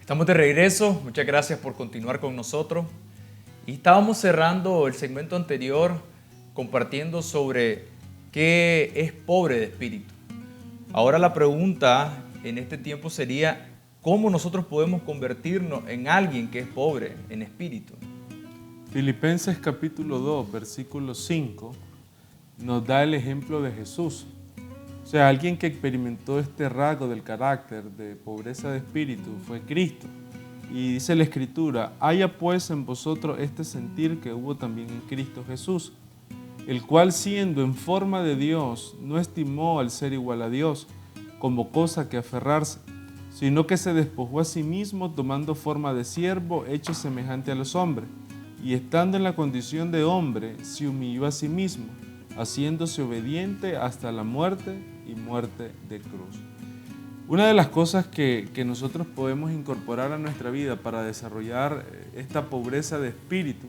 Estamos de regreso, muchas gracias por continuar con nosotros. Y estábamos cerrando el segmento anterior compartiendo sobre qué es pobre de espíritu. Ahora la pregunta en este tiempo sería, ¿cómo nosotros podemos convertirnos en alguien que es pobre en espíritu? Filipenses capítulo 2, versículo 5, nos da el ejemplo de Jesús. O sea, alguien que experimentó este rasgo del carácter de pobreza de espíritu fue Cristo. Y dice la Escritura, haya pues en vosotros este sentir que hubo también en Cristo Jesús, el cual siendo en forma de Dios, no estimó al ser igual a Dios como cosa que aferrarse, sino que se despojó a sí mismo tomando forma de siervo, hecho semejante a los hombres, y estando en la condición de hombre, se humilló a sí mismo, haciéndose obediente hasta la muerte y muerte de cruz. Una de las cosas que nosotros podemos incorporar a nuestra vida para desarrollar esta pobreza de espíritu,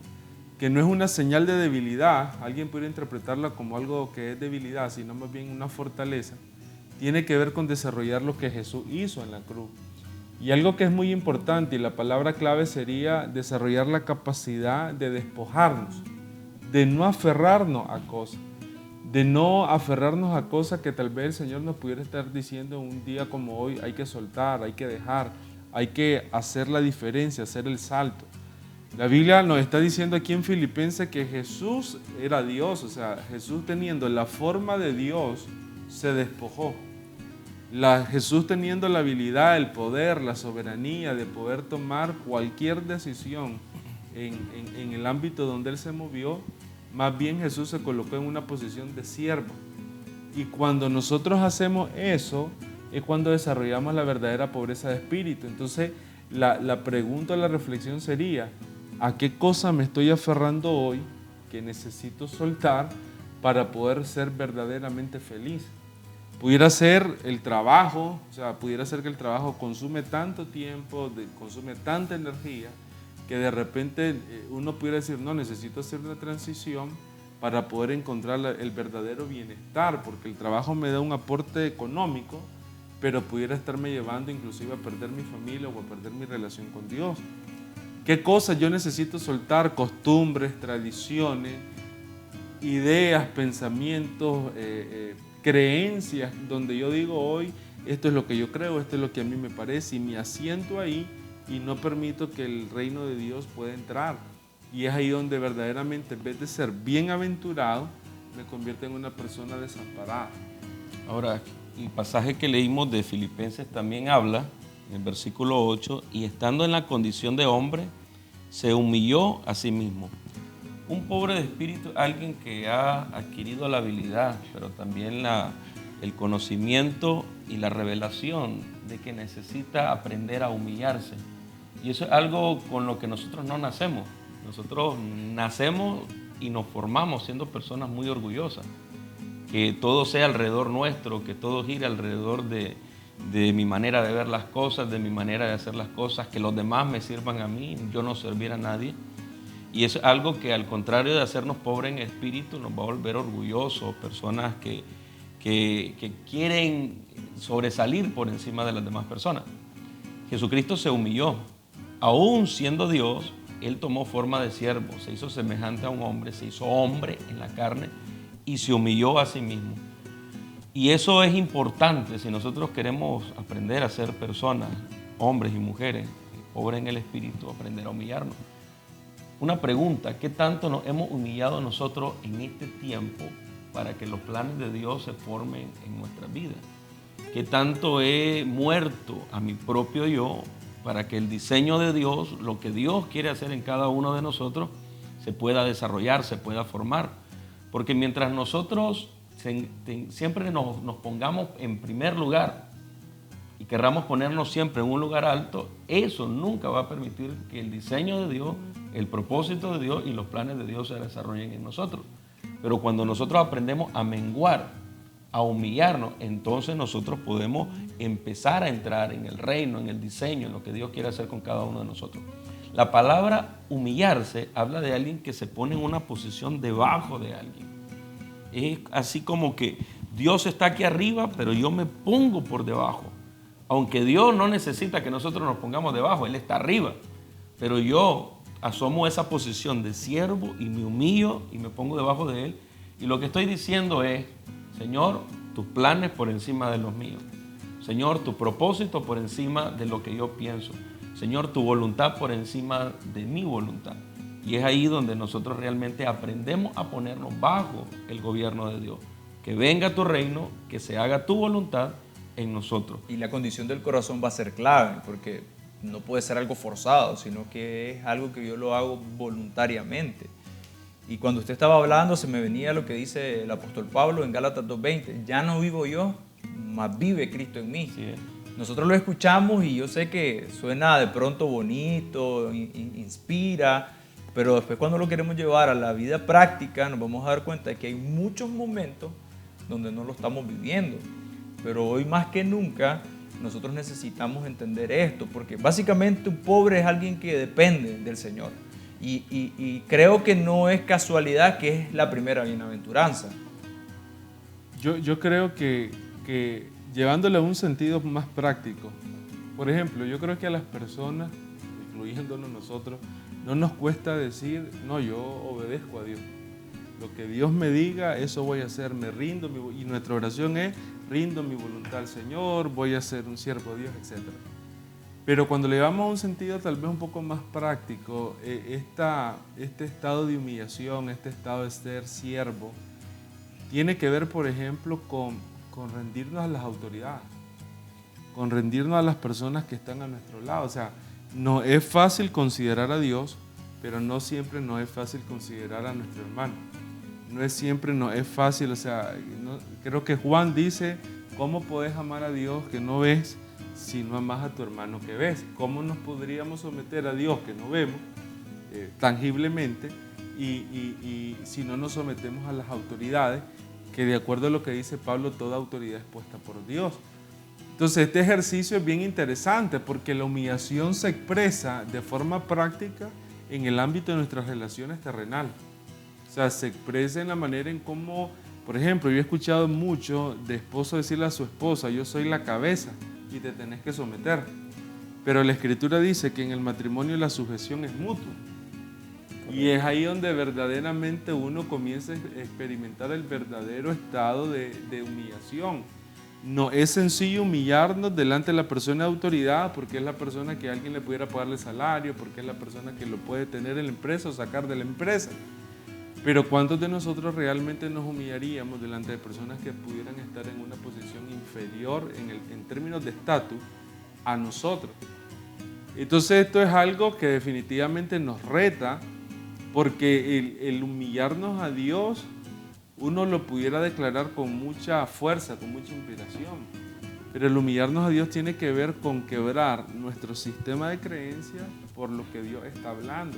que no es una señal de debilidad, alguien puede interpretarla como algo que es debilidad, sino más bien una fortaleza, tiene que ver con desarrollar lo que Jesús hizo en la cruz. Y algo que es muy importante, y la palabra clave sería desarrollar la capacidad de despojarnos, de no aferrarnos a cosas. De no aferrarnos a cosas que tal vez el Señor nos pudiera estar diciendo un día como hoy, hay que soltar, hay que dejar, hay que hacer la diferencia, hacer el salto. La Biblia nos está diciendo aquí en Filipenses que Jesús era Dios, o sea, Jesús teniendo la forma de Dios se despojó. Jesús teniendo la habilidad, el poder, la soberanía de poder tomar cualquier decisión en el ámbito donde Él se movió, más bien Jesús se colocó en una posición de siervo. Y cuando nosotros hacemos eso, es cuando desarrollamos la verdadera pobreza de espíritu. Entonces, la pregunta, la reflexión sería, ¿a qué cosa me estoy aferrando hoy que necesito soltar para poder ser verdaderamente feliz? Pudiera ser el trabajo, o sea, pudiera ser que el trabajo consume tanto tiempo, consume tanta energía, que de repente uno pudiera decir, no, necesito hacer una transición para poder encontrar el verdadero bienestar, porque el trabajo me da un aporte económico, pero pudiera estarme llevando inclusive a perder mi familia o a perder mi relación con Dios. ¿Qué cosas yo necesito soltar? Costumbres, tradiciones, ideas, pensamientos, creencias, donde yo digo hoy, esto es lo que yo creo, esto es lo que a mí me parece, y me asiento ahí y no permito que el reino de Dios pueda entrar. Y es ahí donde verdaderamente, en vez de ser bienaventurado, me convierte en una persona desamparada. Ahora, el pasaje que leímos de Filipenses también habla, en el versículo 8, y estando en la condición de hombre, se humilló a sí mismo. Un pobre de espíritu, alguien que ha adquirido la habilidad, pero también el conocimiento y la revelación de que necesita aprender a humillarse. Y eso es algo con lo que nosotros no nacemos. Nosotros nacemos y nos formamos siendo personas muy orgullosas. Que todo sea alrededor nuestro, que todo gire alrededor de mi manera de ver las cosas, de mi manera de hacer las cosas, que los demás me sirvan a mí, yo no servir a nadie. Y es algo que al contrario de hacernos pobres en espíritu, nos va a volver orgullosos, personas que quieren sobresalir por encima de las demás personas. Jesucristo se humilló. Aún siendo Dios, Él tomó forma de siervo, se hizo semejante a un hombre, se hizo hombre en la carne y se humilló a sí mismo. Y eso es importante si nosotros queremos aprender a ser personas, hombres y mujeres, pobres en el espíritu, aprender a humillarnos. Una pregunta, ¿qué tanto nos hemos humillado nosotros en este tiempo para que los planes de Dios se formen en nuestras vidas? ¿Qué tanto he muerto a mi propio yo para que el diseño de Dios, lo que Dios quiere hacer en cada uno de nosotros, se pueda desarrollar, se pueda formar? Porque mientras nosotros siempre nos pongamos en primer lugar y querramos ponernos siempre en un lugar alto, eso nunca va a permitir que el diseño de Dios, el propósito de Dios y los planes de Dios se desarrollen en nosotros. Pero cuando nosotros aprendemos a menguar, a humillarnos, entonces nosotros podemos empezar a entrar en el reino, en el diseño, en lo que Dios quiere hacer con cada uno de nosotros. La palabra humillarse habla de alguien que se pone en una posición debajo de alguien. Es así como que Dios está aquí arriba, pero yo me pongo por debajo. Aunque Dios no necesita que nosotros nos pongamos debajo, Él está arriba. Pero yo asomo esa posición de siervo y me humillo y me pongo debajo de Él. Y lo que estoy diciendo es, Señor, tus planes por encima de los míos. Señor, tu propósito por encima de lo que yo pienso. Señor, tu voluntad por encima de mi voluntad. Y es ahí donde nosotros realmente aprendemos a ponernos bajo el gobierno de Dios. Que venga tu reino, que se haga tu voluntad en nosotros. Y la condición del corazón va a ser clave, porque no puede ser algo forzado, sino que es algo que yo lo hago voluntariamente. Y cuando usted estaba hablando, se me venía lo que dice el apóstol Pablo en Gálatas 2:20. Ya no vivo yo, mas vive Cristo en mí. Sí. Nosotros lo escuchamos y yo sé que suena de pronto bonito, inspira, pero después cuando lo queremos llevar a la vida práctica nos vamos a dar cuenta de que hay muchos momentos donde no lo estamos viviendo. Pero hoy más que nunca nosotros necesitamos entender esto, porque básicamente un pobre es alguien que depende del Señor. Y creo que no es casualidad que es la primera bienaventuranza. Yo creo que llevándole a un sentido más práctico, por ejemplo, yo creo que a las personas, incluyéndonos nosotros, no nos cuesta decir, no, yo obedezco a Dios. Lo que Dios me diga, eso voy a hacer, me rindo, y nuestra oración es, rindo mi voluntad al Señor, voy a ser un siervo de Dios, etc. Pero cuando le llevamos a un sentido tal vez un poco más práctico, este estado de humillación, este estado de ser siervo, tiene que ver, por ejemplo, con rendirnos a las autoridades, con rendirnos a las personas que están a nuestro lado. O sea, no es fácil considerar a Dios, pero no siempre nos es fácil considerar a nuestro hermano. No es siempre, no es fácil, o sea, creo que Juan dice, ¿cómo podés amar a Dios que no ves si no amas a tu hermano que ves? ¿Cómo nos podríamos someter a Dios que no vemos tangiblemente y si no nos sometemos a las autoridades, que de acuerdo a lo que dice Pablo, toda autoridad es puesta por Dios? Entonces este ejercicio es bien interesante porque la humillación se expresa de forma práctica en el ámbito de nuestras relaciones terrenales. O sea, se expresa en la manera en cómo, por ejemplo, yo he escuchado mucho de esposo decirle a su esposa, yo soy la cabeza y te tenés que someter. Pero la Escritura dice que en el matrimonio la sujeción es mutua. Y es ahí donde verdaderamente uno comienza a experimentar el verdadero estado de humillación. No es sencillo humillarnos delante de la persona de autoridad porque es la persona que alguien le pudiera pagarle salario, porque es la persona que lo puede tener en la empresa o sacar de la empresa. Pero ¿cuántos de nosotros realmente nos humillaríamos delante de personas que pudieran estar en una posición inferior en términos de estatus a nosotros? Entonces esto es algo que definitivamente nos reta, porque el humillarnos a Dios uno lo pudiera declarar con mucha fuerza, con mucha inspiración. Pero el humillarnos a Dios tiene que ver con quebrar nuestro sistema de creencias por lo que Dios está hablando.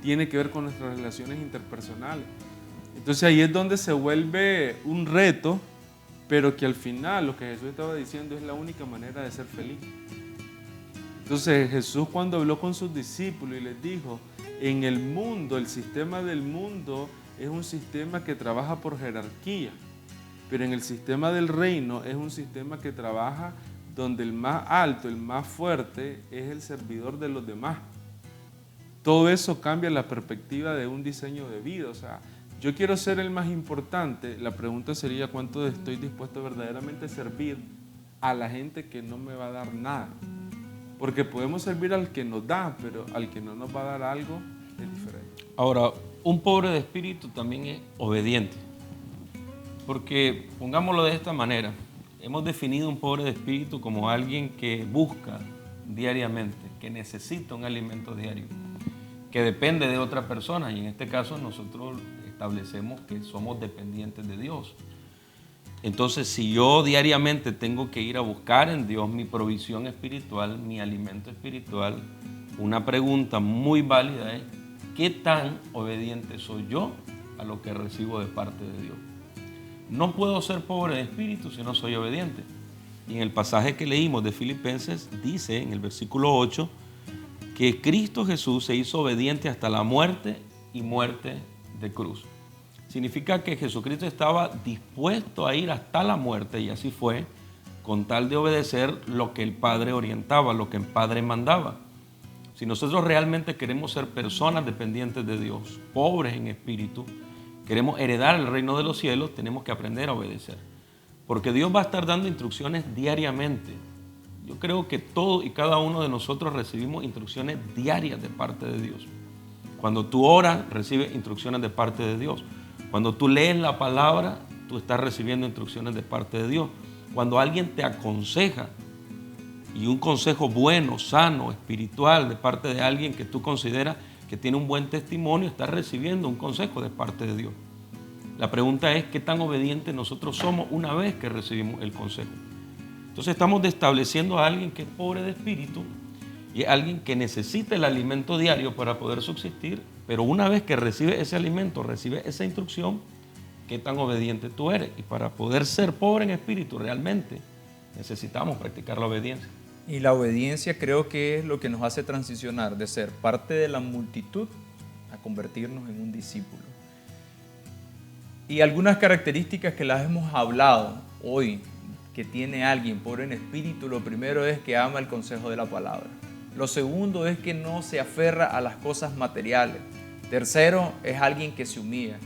Tiene que ver con nuestras relaciones interpersonales. Entonces ahí es donde se vuelve un reto, pero que al final lo que Jesús estaba diciendo es la única manera de ser feliz. Entonces Jesús cuando habló con sus discípulos y les dijo, en el mundo, el sistema del mundo es un sistema que trabaja por jerarquía, pero en el sistema del reino es un sistema que trabaja donde el más alto, el más fuerte es el servidor de los demás. Todo eso cambia la perspectiva de un diseño de vida. O sea, yo quiero ser el más importante, la pregunta sería cuánto estoy dispuesto verdaderamente a servir a la gente que no me va a dar nada. Porque podemos servir al que nos da, pero al que no nos va a dar algo es diferente. Ahora, un pobre de espíritu también es obediente. Porque, pongámoslo de esta manera, hemos definido un pobre de espíritu como alguien que busca diariamente, que necesita un alimento diario, que depende de otra persona, y en este caso nosotros establecemos que somos dependientes de Dios. Entonces, si yo diariamente tengo que ir a buscar en Dios mi provisión espiritual, mi alimento espiritual, una pregunta muy válida es, ¿qué tan obediente soy yo a lo que recibo de parte de Dios? No puedo ser pobre de espíritu si no soy obediente. Y en el pasaje que leímos de Filipenses dice en el versículo 8 que Cristo Jesús se hizo obediente hasta la muerte y muerte de cruz. significa que Jesucristo estaba dispuesto a ir hasta la muerte, y así fue, con tal de obedecer lo que el Padre orientaba, lo que el Padre mandaba. Si nosotros realmente queremos ser personas dependientes de Dios, pobres en espíritu, queremos heredar el reino de los cielos, tenemos que aprender a obedecer. Porque Dios va a estar dando instrucciones diariamente. Yo creo que todos y cada uno de nosotros recibimos instrucciones diarias de parte de Dios. Cuando tú oras, recibes instrucciones de parte de Dios. Cuando tú lees la palabra, tú estás recibiendo instrucciones de parte de Dios. Cuando alguien te aconseja, y un consejo bueno, sano, espiritual, de parte de alguien que tú consideras que tiene un buen testimonio, estás recibiendo un consejo de parte de Dios. La pregunta es, ¿qué tan obedientes nosotros somos una vez que recibimos el consejo? Entonces estamos estableciendo a alguien que es pobre de espíritu y alguien que necesita el alimento diario para poder subsistir, pero una vez que recibe ese alimento, recibe esa instrucción, ¿qué tan obediente tú eres? Y para poder ser pobre en espíritu realmente necesitamos practicar la obediencia. Y la obediencia creo que es lo que nos hace transicionar de ser parte de la multitud a convertirnos en un discípulo. Y algunas características que las hemos hablado hoy, que tiene alguien pobre en espíritu, lo primero es que ama el consejo de la palabra. Lo segundo es que no se aferra a las cosas materiales. Tercero, es alguien que se humilla.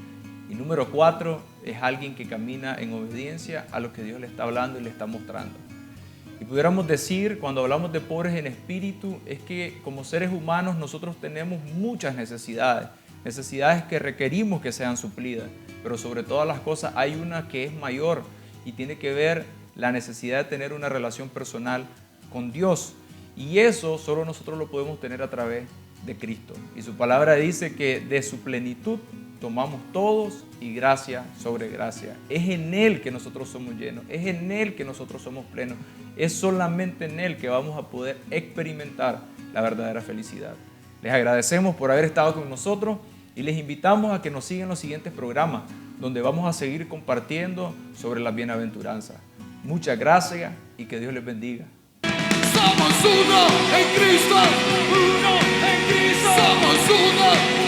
Y número 4, es alguien que camina en obediencia a lo que Dios le está hablando y le está mostrando. Y pudiéramos decir, cuando hablamos de pobres en espíritu, es que como seres humanos nosotros tenemos muchas necesidades que requerimos que sean suplidas, pero sobre todas las cosas hay una que es mayor y tiene que ver la necesidad de tener una relación personal con Dios. Y eso solo nosotros lo podemos tener a través de Cristo. Y su palabra dice que de su plenitud tomamos todos y gracia sobre gracia. Es en Él que nosotros somos llenos, es en Él que nosotros somos plenos. Es solamente en Él que vamos a poder experimentar la verdadera felicidad. Les agradecemos por haber estado con nosotros y les invitamos a que nos sigan los siguientes programas, donde vamos a seguir compartiendo sobre las bienaventuranzas. Muchas gracias y que Dios les bendiga. Somos uno en Cristo, somos uno.